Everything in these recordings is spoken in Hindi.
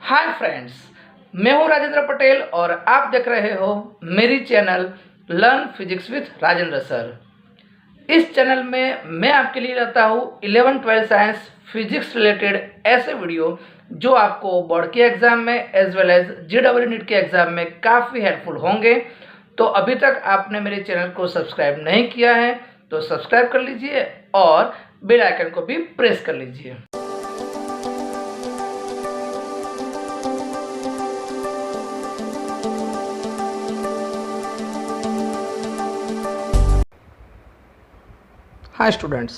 हाय फ्रेंड्स, मैं हूं राजेंद्र पटेल और आप देख रहे हो मेरी channel learn physics with Rajendra sir. इस चैनल में मैं आपके लिए लाता हूं 11-12 साइंस फिजिक्स रिलेटेड ऐसे वीडियो जो आपको बोर्ड के एग्जाम में as well as JEE NEET के एग्जाम में काफ़ी हेल्पफुल होंगे। तो अभी तक आपने मेरे चैनल को सब्सक्राइब नहीं किया है तो सब्सक्राइब कर लीजिए और बेल आइकन को भी प्रेस कर लीजिए। हाय स्टूडेंट्स,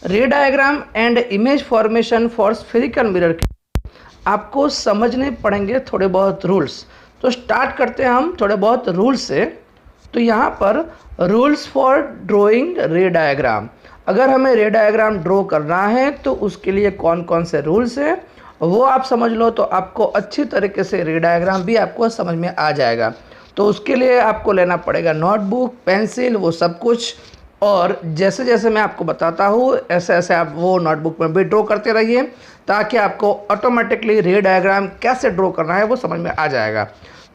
रे diagram and image formation for spherical mirror के आपको समझने पड़ेंगे थोड़े बहुत रूल्स। तो स्टार्ट करते हैं हम थोड़े बहुत रूल्स से। तो यहाँ पर रूल्स फॉर ड्राइंग रे डायग्राम, अगर हमें रे डायग्राम ड्रॉ करना है तो उसके लिए कौन कौन से रूल्स हैं वो आप समझ लो, तो आपको अच्छी तरीके से रे डायग्राम भी आपको समझ में आ जाएगा। तो उसके लिए आपको लेना पड़ेगा नोटबुक, पेंसिल, वो सब कुछ। और जैसे जैसे मैं आपको बताता हूँ ऐसे ऐसे आप वो नोटबुक में भी ड्रॉ करते रहिए ताकि आपको ऑटोमेटिकली रे डायग्राम कैसे ड्रॉ करना है वो समझ में आ जाएगा।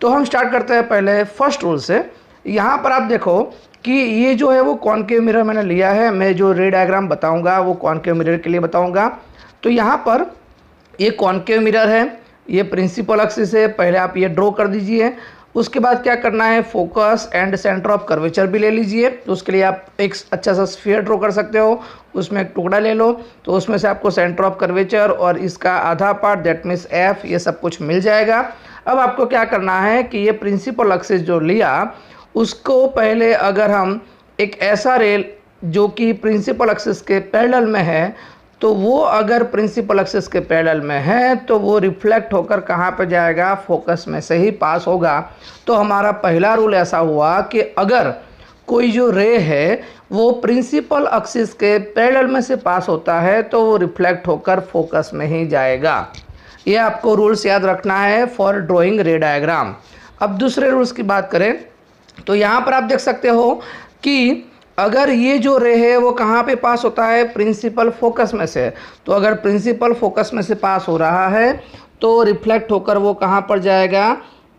तो हम स्टार्ट करते हैं पहले फर्स्ट रूल से। यहाँ पर आप देखो कि ये जो है वो कॉनकेव मिरर मैंने लिया है। मैं जो रे डायग्राम बताऊँगा वो कॉनकेव मिरर के लिए बताऊँगा। तो यहाँ पर ये कॉनकेव मिरर है, ये प्रिंसिपल एक्सिस है। पहले आप ये ड्रॉ कर दीजिए। उसके बाद क्या करना है, focus and centre of curvature भी ले लीजिए। तो उसके लिए आप एक अच्छा सा स्फीयर ड्रॉ कर सकते हो, उसमें एक टुकड़ा ले लो। तो उसमें से आपको सेंटर ऑफ कर्वेचर और इसका आधा पार्ट दैट मीन्स एफ ये सब कुछ मिल जाएगा। अब आपको क्या करना है कि ये प्रिंसिपल एक्सिस जो लिया उसको पहले अगर हम एक ऐसा रेल जो कि प्रिंसिपल एक्सिस के पैरेलल में है, तो वो अगर प्रिंसिपल एक्सिस के पैरेलल में है तो वो रिफ्लेक्ट होकर कहाँ पे जाएगा, फोकस में से ही पास होगा। तो हमारा पहला रूल ऐसा हुआ कि अगर कोई जो रे है वो प्रिंसिपल एक्सिस के पैरेलल में से पास होता है तो वो रिफ्लेक्ट होकर फोकस में ही जाएगा। ये आपको रूल्स याद रखना है फॉर ड्राइंग रे डायग्राम। अब दूसरे रूल्स की बात करें तो यहाँ पर आप देख सकते हो कि अगर ये जो रे है वो कहाँ पे पास होता है, प्रिंसिपल फोकस में से। तो अगर प्रिंसिपल फोकस में से पास हो रहा है तो रिफ्लेक्ट होकर वो कहाँ पर जाएगा,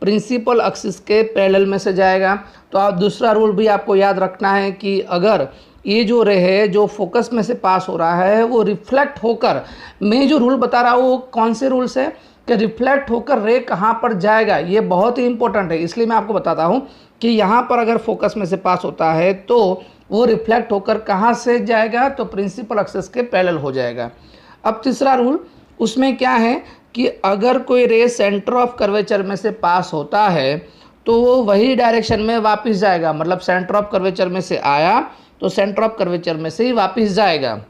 प्रिंसिपल एक्सिस के पैरेलल में से जाएगा। तो आप दूसरा रूल भी आपको याद रखना है कि अगर ये जो रे है जो फोकस में से पास हो रहा है वो रिफ्लेक्ट होकर, मैं जो रूल बता रहा हूँ कौन से रूल्स है कि रिफ्लेक्ट होकर रे कहाँ पर जाएगा, ये बहुत ही इंपॉर्टेंट है। इसलिए मैं आपको बताता हूँ कि यहाँ पर अगर फोकस में से पास होता है तो वो रिफ्लेक्ट होकर कहाँ से जाएगा, तो प्रिंसिपल एक्सिस के पैरेलल हो जाएगा। अब तीसरा रूल उसमें क्या है कि अगर कोई रे सेंटर ऑफ कर्वेचर में से पास होता है तो वो वही डायरेक्शन में वापस जाएगा। मतलब सेंटर ऑफ कर्वेचर में से आया तो सेंटर ऑफ कर्वेचर में से ही वापस जाएगा।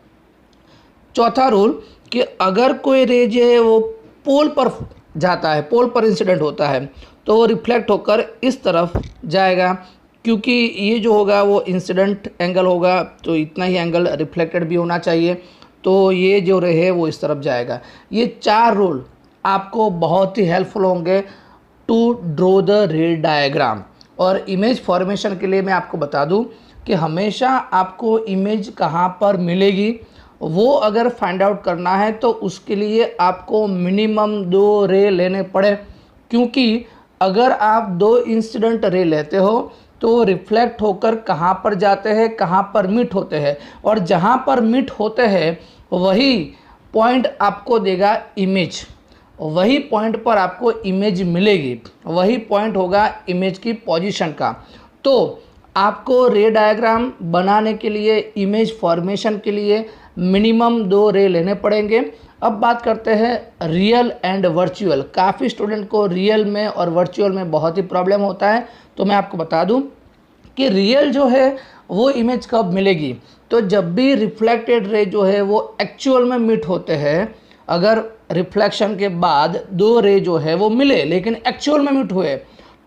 चौथा रूल कि अगर कोई रे जो है वो पोल पर जाता है, पोल पर इंसिडेंट होता है, तो वो रिफ्लेक्ट होकर इस तरफ जाएगा, क्योंकि ये जो होगा वो इंसिडेंट एंगल होगा तो इतना ही एंगल रिफ्लेक्टेड भी होना चाहिए। तो ये जो रे है वो इस तरफ जाएगा। ये चार रूल आपको बहुत ही हेल्पफुल होंगे to draw the ray diagram. और इमेज फॉर्मेशन के लिए मैं आपको बता दूं कि हमेशा आपको इमेज कहाँ पर मिलेगी वो अगर फाइंड आउट करना है तो उसके लिए आपको मिनिमम 2 रे लेने पड़े, क्योंकि अगर आप 2 इंसिडेंट रे लेते हो तो रिफ्लेक्ट होकर कहाँ पर जाते हैं, कहाँ पर मीट होते हैं, और जहाँ पर मीट होते हैं वही पॉइंट आपको देगा इमेज, वही पॉइंट पर आपको इमेज मिलेगी, वही पॉइंट होगा इमेज की पोजीशन का। तो आपको रे डायग्राम बनाने के लिए, इमेज फॉर्मेशन के लिए मिनिमम 2 रे लेने पड़ेंगे। अब बात करते हैं रियल एंड वर्चुअल। काफ़ी स्टूडेंट को रियल में और वर्चुअल में बहुत ही प्रॉब्लम होता है। तो मैं आपको बता दूं कि रियल जो है वो इमेज कब मिलेगी, तो जब भी रिफ्लेक्टेड रे जो है वो एक्चुअल में मीट होते हैं। अगर रिफ्लेक्शन के बाद 2 रे जो है वो मिले लेकिन एक्चुअल में मीट हुए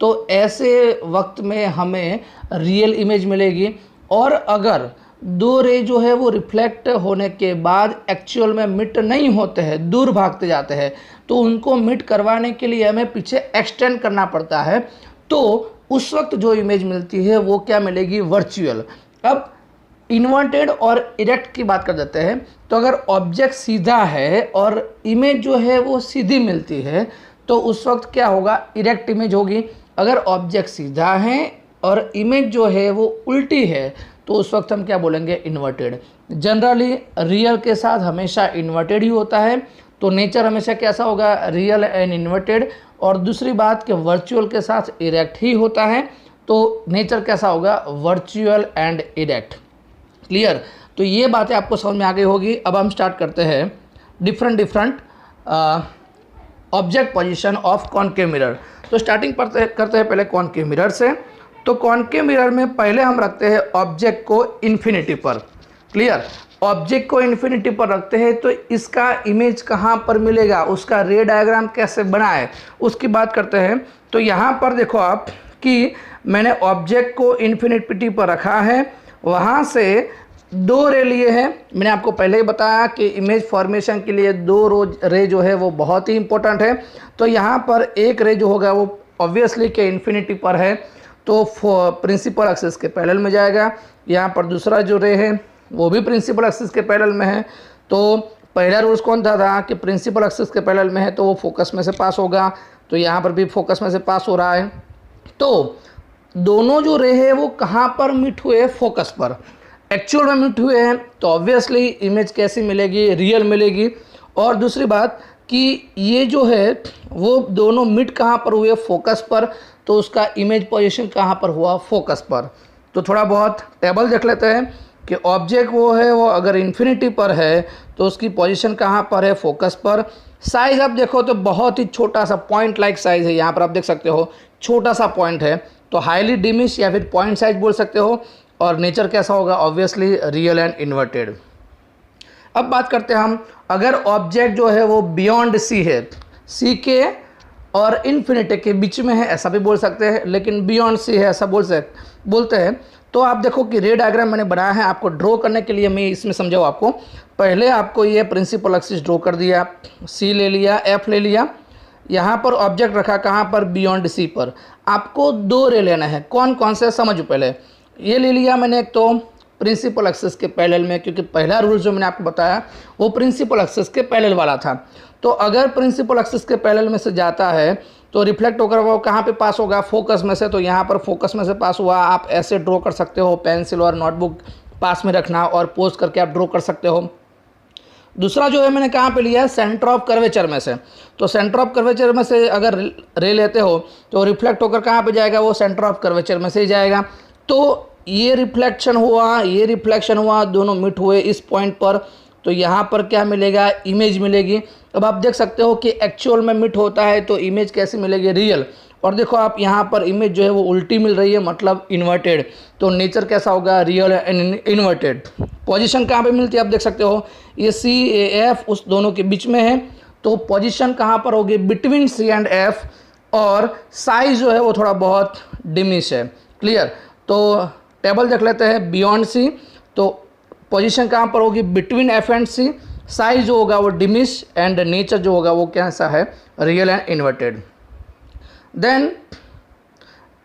तो ऐसे वक्त में हमें रियल इमेज मिलेगी। और अगर 2 रे जो है वो रिफ्लेक्ट होने के बाद एक्चुअल में मिट नहीं होते हैं, दूर भागते जाते हैं, तो उनको मिट करवाने के लिए हमें पीछे एक्सटेंड करना पड़ता है। तो उस वक्त जो इमेज मिलती है वो क्या मिलेगी, वर्चुअल। अब इन्वर्टेड और इरेक्ट की बात कर देते हैं। तो अगर ऑब्जेक्ट सीधा है और इमेज जो है वो सीधी मिलती है तो उस वक्त क्या होगा, इरेक्ट इमेज होगी। अगर ऑब्जेक्ट सीधा है और इमेज जो है वो उल्टी है तो उस वक्त हम क्या बोलेंगे, इन्वर्टेड। जनरली रियल के साथ हमेशा इन्वर्टेड ही होता है, तो नेचर हमेशा कैसा होगा, रियल एंड इन्वर्टेड। और दूसरी बात कि वर्चुअल के साथ इरेक्ट ही होता है, तो नेचर कैसा होगा, वर्चुअल एंड इरेक्ट। क्लियर। तो ये बातें आपको समझ में आ गई होगी। अब हम स्टार्ट करते हैं different object position of concave mirror. तो स्टार्टिंग करते हैं पहले कॉनकेव मिरर से। तो कॉनकेव मिरर में पहले हम रखते हैं ऑब्जेक्ट को इन्फिनिटी पर। क्लियर। ऑब्जेक्ट को इन्फिनिटी पर रखते हैं तो इसका इमेज कहाँ पर मिलेगा, उसका रे डायग्राम कैसे बनाए, उसकी बात करते हैं। तो यहाँ पर देखो आप कि मैंने ऑब्जेक्ट को इन्फिनिटी पर रखा है, वहाँ से दो रे लिए हैं। मैंने आपको पहले ही बताया कि इमेज फॉर्मेशन के लिए दो रे जो है वो बहुत ही इंपॉर्टेंट है। तो यहाँ पर एक रे जो होगा वो ऑब्वियसली के इन्फिनिटी पर है तो प्रिंसिपल एक्सिस के पैरेलल में जाएगा। यहाँ पर दूसरा जो रे है वो भी प्रिंसिपल एक्सिस के पैरेलल में है। तो पहला रूल्स कौन था कि प्रिंसिपल एक्सिस के पैरेलल में है तो वो फोकस में से पास होगा। तो यहाँ पर भी फोकस में से पास हो रहा है। तो दोनों जो रे है वो कहाँ पर मीट हुए, फोकस पर। एक्चुअल में मीट हुए हैं तो ऑब्वियसली इमेज कैसी मिलेगी, रियल मिलेगी। और दूसरी बात कि ये जो है वो दोनों मीट कहाँ पर हुए, फोकस पर, तो उसका इमेज पोजीशन कहाँ पर हुआ, फोकस पर। तो थोड़ा बहुत टेबल देख लेते हैं कि ऑब्जेक्ट वो है वो अगर इन्फिनिटी पर है तो उसकी पोजीशन कहाँ पर है, फोकस पर। साइज़ आप देखो तो बहुत ही छोटा सा पॉइंट लाइक साइज़ है, यहाँ पर आप देख सकते हो छोटा सा पॉइंट है, तो हाईली डिमिश या फिर पॉइंट साइज बोल सकते हो। और नेचर कैसा होगा, ऑब्वियसली रियल एंड इन्वर्टेड। अब बात करते हैं हम, अगर ऑब्जेक्ट जो है वो बियॉन्ड सी है, सी के और इन्फिनिटी के बीच में है ऐसा भी बोल सकते हैं, लेकिन बियॉन्ड सी है ऐसा बोलते हैं। तो आप देखो कि रे डायग्राम मैंने बनाया है आपको ड्रॉ करने के लिए। मैं इसमें समझाऊँ आपको, पहले आपको ये प्रिंसिपल एक्सिस ड्रॉ कर दिया, सी ले लिया, एफ ले लिया, यहाँ पर ऑब्जेक्ट रखा कहाँ पर, बियॉन्ड सी पर। आपको दो रे लेना है, कौन कौन से समझो। पहले ये ले लिया मैंने एक तो प्रिंसिपल एक्सिस के पैरेलल में, क्योंकि पहला रूल जो मैंने आपको बताया वो प्रिंसिपल एक्सिस के पैरेलल वाला था। तो अगर प्रिंसिपल एक्सिस के पैरेलल में से जाता है तो रिफ्लेक्ट होकर वो कहाँ पे पास होगा, फोकस में से। तो यहाँ पर फोकस में से पास हुआ। आप ऐसे ड्रॉ कर सकते हो, पेंसिल और नोटबुक पास में रखना और पोज करके आप ड्रॉ कर सकते हो। दूसरा जो है मैंने कहाँ पे लिया है, सेंटर ऑफ कर्वेचर में से। तो सेंटर ऑफ कर्वेचर में से अगर रे लेते हो तो रिफ्लेक्ट होकर कहाँ पे जाएगा, वो सेंटर ऑफ कर्वेचर में से ही जाएगा। तो ये रिफ्लेक्शन हुआ, ये रिफ्लेक्शन हुआ, दोनों मिट हुए इस पॉइंट पर, तो यहाँ पर क्या मिलेगा, इमेज मिलेगी। अब आप देख सकते हो कि एक्चुअल में मिट होता है तो इमेज कैसी मिलेगी, रियल। और देखो आप यहाँ पर इमेज जो है वो उल्टी मिल रही है, मतलब इन्वर्टेड। तो नेचर कैसा होगा, रियल एंड इन्वर्टेड। पोजीशन कहाँ पे मिलती है आप देख सकते हो, ये सी एफ उस दोनों के बीच में है, तो पोजीशन कहाँ पर होगी, बिटवीन सी एंड एफ। और साइज जो है वो थोड़ा बहुत डिमिश है। क्लियर। तो टेबल देख लेते हैं, बियॉन्ड सी, तो पोजीशन कहाँ पर होगी, between F and C. Size जो होगा वो डिमिश एंड नेचर जो होगा वो कैसा है, real and inverted. Then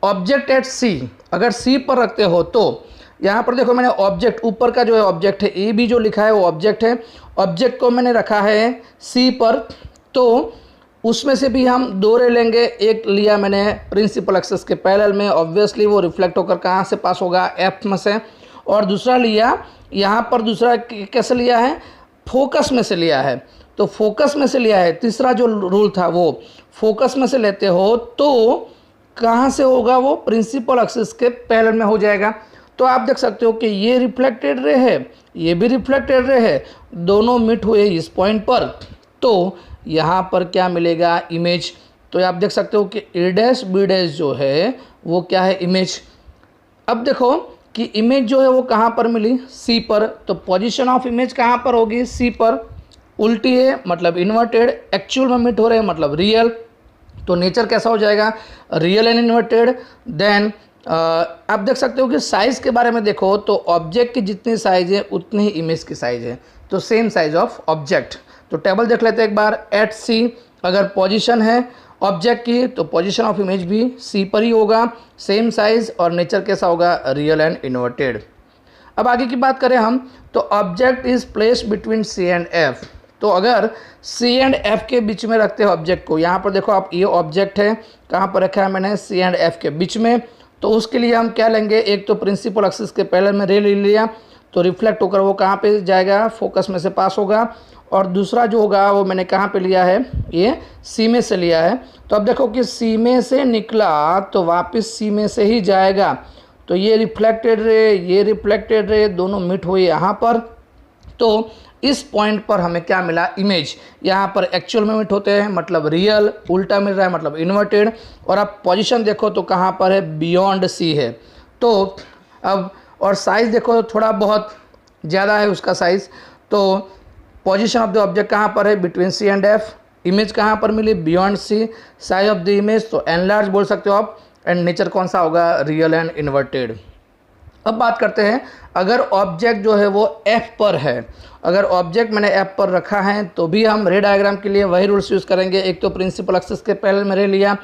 object at C, अगर सी पर रखते हो तो यहाँ पर देखो मैंने ऑब्जेक्ट, ऊपर का जो है ऑब्जेक्ट है, ए बी जो लिखा है वो ऑब्जेक्ट है। ऑब्जेक्ट को मैंने रखा है सी पर, तो उसमें से भी हम दो रे लेंगे। एक लिया मैंने प्रिंसिपल एक्सिस के पैरेलल में, ऑब्वियसली वो रिफ्लेक्ट होकर कहाँ से पास होगा, एफ में से। और दूसरा लिया यहाँ पर, दूसरा कैसे लिया है, फोकस में से लिया है। तो फोकस में से लिया है, तीसरा जो रूल था वो फोकस में से लेते हो तो कहाँ से होगा, वो प्रिंसिपल एक्सिस के पैरेलल में हो जाएगा। तो आप देख सकते हो कि ये रिफ्लेक्टेड रे है, ये भी रिफ्लेक्टेड रे है, दोनों मिट हुए इस पॉइंट पर, तो यहाँ पर क्या मिलेगा, इमेज। तो आप देख सकते हो कि ए डैश बी डैश जो है वो क्या है, इमेज। अब देखो कि इमेज जो है वो कहाँ पर मिली, सी पर। तो पोजीशन ऑफ इमेज कहाँ पर होगी, सी पर। उल्टी है मतलब इन्वर्टेड, एक्चुअल में मिट हो रहे हैं मतलब रियल। तो नेचर कैसा हो जाएगा, रियल एंड इन्वर्टेड। देन आप देख सकते हो कि साइज़ के बारे में देखो तो ऑब्जेक्ट की जितनी साइज़ है उतनी ही इमेज की साइज़ है, तो सेम साइज़ ऑफ ऑब्जेक्ट। तो टेबल देख लेते हैं एक बार। एट सी अगर पोजीशन है ऑब्जेक्ट की तो पोजीशन ऑफ इमेज भी सी पर ही होगा, सेम साइज़, और नेचर कैसा होगा, रियल एंड इन्वर्टेड। अब आगे की बात करें हम तो object is placed between C and F. तो अगर सी एंड एफ के बीच में रखते हो ऑब्जेक्ट को, यहाँ पर देखो आप, ये ऑब्जेक्ट है, कहाँ पर रखा है मैंने, सी एंड एफ के बीच में, तो उसके लिए हम क्या लेंगे, एक तो प्रिंसिपल एक्सिस के पहले में रे ले लिया, तो रिफ्लेक्ट होकर वो कहाँ पे जाएगा, फोकस में से पास होगा, और दूसरा जो होगा वो मैंने कहाँ पे लिया है, ये सी में से लिया है। तो अब देखो कि सी में से निकला तो वापस सी में से ही जाएगा, तो ये रिफ्लेक्टेड रे, ये रिफ्लेक्टेड रे दोनों मिट हुए यहाँ पर। तो इस पॉइंट पर हमें क्या मिला, इमेज। यहाँ पर एक्चुअल में मिट होते हैं मतलब रियल, उल्टा मिल रहा है मतलब इन्वर्टेड। और अब पोजीशन देखो तो कहाँ पर है, बियॉन्ड सी है। तो अब और साइज़ देखो थोड़ा बहुत ज़्यादा है उसका साइज़। तो पोजीशन ऑफ द ऑब्जेक्ट कहाँ पर है, between C and F. Image कहाँ पर मिली, beyond C. Size of the image तो एनलार्ज बोल सकते हो आप। एंड नेचर कौन सा होगा, रियल एंड इन्वर्टेड। अब बात करते हैं, अगर ऑब्जेक्ट जो है वो एफ पर है, अगर ऑब्जेक्ट मैंने एफ पर रखा है तो भी हम रे डायग्राम के लिए वही रूल्स यूज़ करेंगे। एक तो प्रिंसिपल एक्सिस के पहले में रे लिया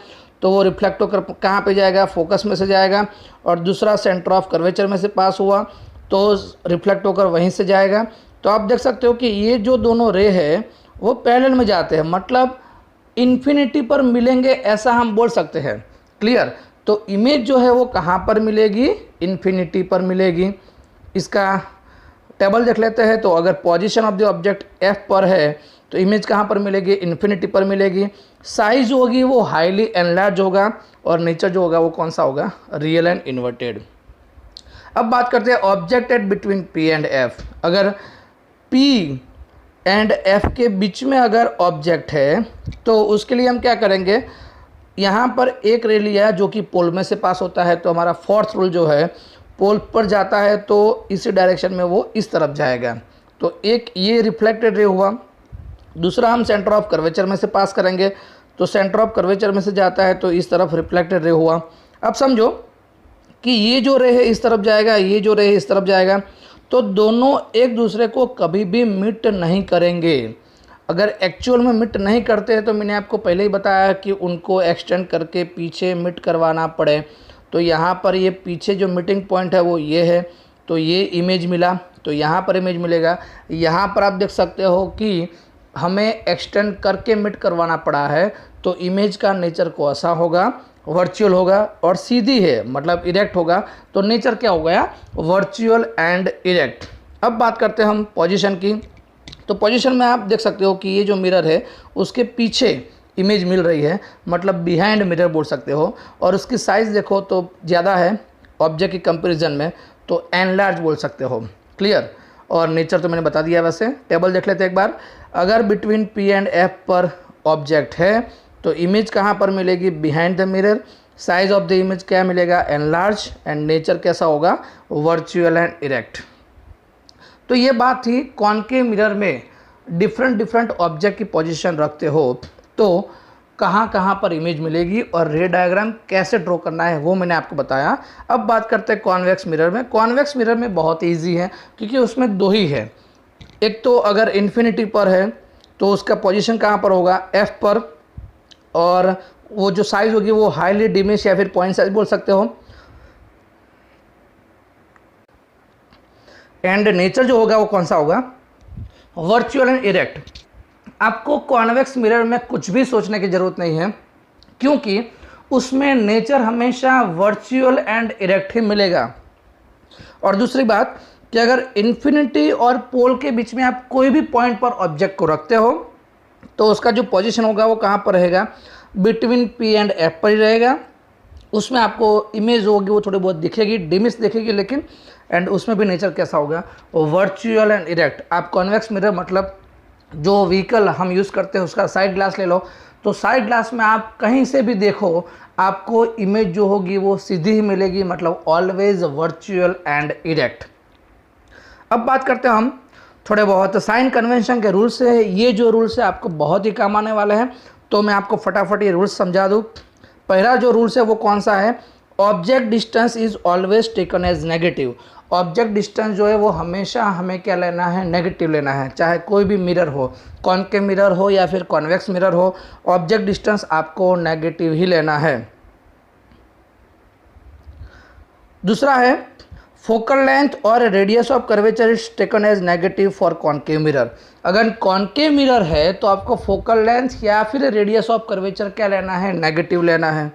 तो वो रिफ्लेक्ट होकर कहाँ पे जाएगा, फोकस में से जाएगा। और दूसरा सेंटर ऑफ कर्वेचर में से पास हुआ तो रिफ्लेक्ट होकर वहीं से जाएगा। तो आप देख सकते हो कि ये जो दोनों रे है वो पैरेलल में जाते हैं, मतलब इन्फिनिटी पर मिलेंगे ऐसा हम बोल सकते हैं। क्लियर। तो इमेज जो है वो कहाँ पर मिलेगी, इन्फिनिटी पर मिलेगी। इसका टेबल देख लेते हैं। तो अगर position of the object F पर है तो इमेज कहाँ पर मिलेगी, इन्फिनिटी पर मिलेगी। साइज होगी वो हाईली एनलार्ज होगा, और नेचर जो होगा वो कौन सा होगा, रियल एंड इन्वर्टेड। अब बात करते हैं object at between P and F. अगर पी एंड एफ के बीच में अगर ऑब्जेक्ट है तो उसके लिए हम क्या करेंगे, यहाँ पर एक रे लिया जो कि पोल में से पास होता है, तो हमारा फोर्थ रूल जो है, पोल पर जाता है तो इसी डायरेक्शन में वो इस तरफ जाएगा। तो एक ये रिफ्लेक्टेड रे हुआ। दूसरा हम सेंटर ऑफ कर्वेचर में से पास करेंगे, तो सेंटर ऑफ कर्वेचर में से जाता है तो इस तरफ रिफ्लेक्टेड रे हुआ। अब समझो कि ये जो रे है इस तरफ जाएगा, ये जो रे है इस तरफ जाएगा, तो दोनों एक दूसरे को कभी भी मिट नहीं करेंगे। अगर एक्चुअल में मिट नहीं करते हैं तो मैंने आपको पहले ही बताया कि उनको एक्सटेंड करके पीछे मिट करवाना पड़े। तो यहाँ पर ये पीछे जो मीटिंग पॉइंट है वो ये है, तो ये इमेज मिला, तो यहाँ पर इमेज मिलेगा। यहाँ पर आप देख सकते हो कि हमें एक्सटेंड करके मिट करवाना पड़ा है, तो इमेज का नेचर कौन सा होगा, वर्चुअल होगा, और सीधी है मतलब इरेक्ट होगा। तो नेचर क्या हो गया, वर्चुअल एंड इरेक्ट। अब बात करते हैं हम पोजीशन की। तो पोजीशन में आप देख सकते हो कि ये जो मिरर है उसके पीछे इमेज मिल रही है, मतलब बिहाइंड मिरर बोल सकते हो। और उसकी साइज़ देखो तो ज़्यादा है ऑब्जेक्ट की कंपैरिजन में, तो एनलार्ज बोल सकते हो। क्लियर। और नेचर तो मैंने बता दिया। वैसे टेबल देख लेते हैं एक बार। अगर बिटवीन पी एंड एफ पर ऑब्जेक्ट है तो इमेज कहाँ पर मिलेगी, behind the mirror. Size of the image क्या मिलेगा, एनलार्ज। एंड नेचर कैसा होगा, वर्चुअल एंड इरेक्ट। तो ये बात थी कॉनकेव मिरर में डिफरेंट ऑब्जेक्ट की पोजीशन रखते हो तो कहाँ कहाँ पर इमेज मिलेगी और रे डायग्राम कैसे ड्रॉ करना है वो मैंने आपको बताया। अब बात करते हैं कॉन्वेक्स मिरर में। कॉन्वेक्स मिरर में बहुत ईजी है क्योंकि उसमें दो ही है। एक तो अगर इन्फिनिटी पर है तो उसका पोजीशन कहाँ पर होगा, एफ पर, और वो जो साइज़ होगी वो हाईली डिमिश या फिर पॉइंट साइज बोल सकते हो। एंड नेचर जो होगा वो कौन सा होगा, वर्चुअल एंड इरेक्ट। आपको कॉन्वेक्स मिरर में कुछ भी सोचने की ज़रूरत नहीं है क्योंकि उसमें नेचर हमेशा वर्चुअल एंड इरेक्ट ही मिलेगा। और दूसरी बात कि अगर इन्फिनिटी और पोल के बीच में आप कोई भी पॉइंट पर ऑब्जेक्ट को रखते हो तो उसका जो पोजीशन होगा वो कहाँ पर रहेगा, बिटवीन पी एंड एफ पर ही रहेगा। उसमें आपको इमेज होगी वो थोड़ी बहुत दिखेगी, डिमिश दिखेगी, लेकिन एंड उसमें भी नेचर कैसा होगा, वो वर्चुअल एंड इरेक्ट। आप कॉन्वेक्स मिरर मतलब जो व्हीकल हम यूज़ करते हैं उसका साइड ग्लास ले लो, तो साइड ग्लास में आप कहीं से भी देखो आपको इमेज जो होगी वो सीधी ही मिलेगी, मतलब ऑलवेज वर्चुअल एंड इरेक्ट। अब बात करते हैं हम थोड़े बहुत साइन कन्वेंशन के रूल्स है। ये जो रूल्स है आपको बहुत ही काम आने वाले हैं, तो मैं आपको फटाफट ये रूल्स समझा दूँ। पहला जो रूल्स है वो कौन सा है, object distance is always taken as negative. Object distance जो है वो हमेशा हमें क्या लेना है, नेगेटिव लेना है, चाहे कोई भी मिरर हो, कॉनकेव मिरर हो या फिर कॉन्वेक्स मिरर हो, ऑब्जेक्ट डिस्टेंस आपको नेगेटिव ही लेना है। दूसरा है फोकल लेंथ और radius of curvature is taken as negative for concave mirror. अगर कॉन्केव मिरर है तो आपको फोकल लेंथ या फिर रेडियस ऑफ कर्वेचर क्या लेना है, नेगेटिव लेना है।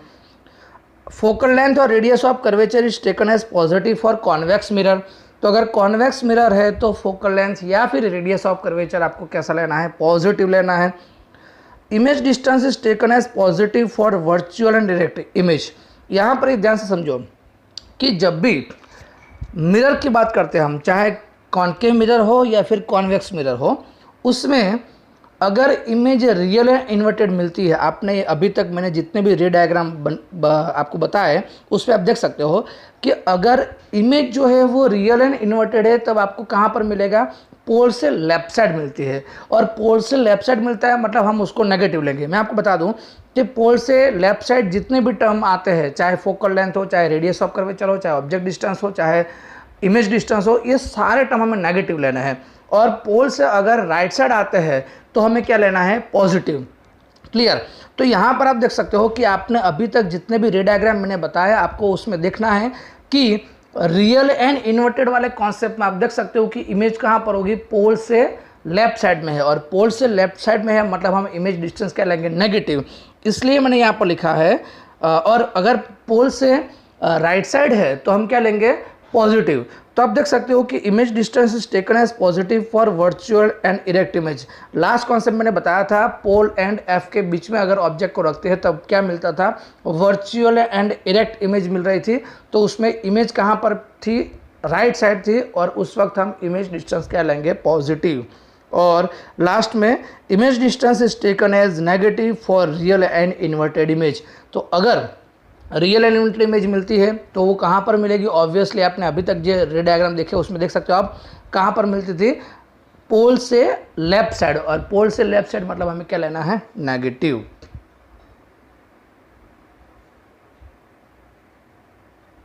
फोकल लेंथ और radius of curvature is taken as positive for convex mirror. तो अगर कॉन्वेक्स मिरर है तो फोकल लेंथ या फिर रेडियस ऑफ कर्वेचर आपको कैसा लेना है, पॉजिटिव लेना है। Image distance is taken as positive for virtual and direct image. यहाँ पर एक ध्यान से समझो कि जब भी मिरर की बात करते हैं हम, चाहे कॉन्केव मिरर हो या फिर कॉन्वेक्स मिरर हो, उसमें अगर इमेज रियल एंड इन्वर्टेड मिलती है, आपने अभी तक मैंने जितने भी रे डायग्राम आपको बताए उस पर आप देख सकते हो कि अगर इमेज जो है वो रियल एंड इन्वर्टेड है तब आपको कहाँ पर मिलेगा, पोल से लेफ्ट साइड मिलती है। और पोल से लेफ्ट साइड मिलता है मतलब हम उसको नेगेटिव लेंगे। मैं आपको बता दूं कि पोल से लेफ्ट साइड जितने भी टर्म आते हैं, चाहे फोकल लेंथ हो, चाहे रेडियस ऑफ कर्वेचर हो, चाहे ऑब्जेक्ट डिस्टेंस हो, चाहे इमेज डिस्टेंस हो, ये सारे टर्म हमें नेगेटिव लेना है। और पोल से अगर राइट साइड आते हैं तो हमें क्या लेना है, पॉजिटिव। क्लियर। तो यहाँ पर आप देख सकते हो कि आपने अभी तक जितने भी रे डायग्राम मैंने बताया आपको उसमें देखना है कि रियल एंड इन्वर्टेड वाले कॉन्सेप्ट में आप देख सकते हो कि इमेज कहाँ पर होगी, पोल से लेफ्ट साइड में है। और पोल से लेफ्ट साइड में है मतलब हम इमेज डिस्टेंस क्या लेंगे, नेगेटिव। इसलिए मैंने यहाँ पर लिखा है। और अगर पोल से राइट साइड है तो हम क्या लेंगे, पॉजिटिव। तो आप देख सकते हो कि image distance is taken as positive for virtual and erect image. Last concept मैंने बताया था, पोल एंड एफ के बीच में अगर ऑब्जेक्ट को रखते हैं तब क्या मिलता था, वर्चुअल एंड इरेक्ट इमेज मिल रही थी। तो उसमें इमेज कहाँ पर थी, राइट साइड थी, और उस वक्त हम इमेज डिस्टेंस क्या लेंगे, पॉजिटिव। और लास्ट में image distance is taken as negative for real and inverted image. तो अगर रियल एंड इन्वर्टेड इमेज मिलती है तो वो कहाँ पर मिलेगी, ऑब्वियसली आपने अभी तक जो रे डायग्राम देखे उसमें देख सकते हो आप कहाँ पर मिलती थी, पोल से लेफ्ट साइड। और पोल से लेफ्ट साइड मतलब हमें क्या लेना है, नेगेटिव।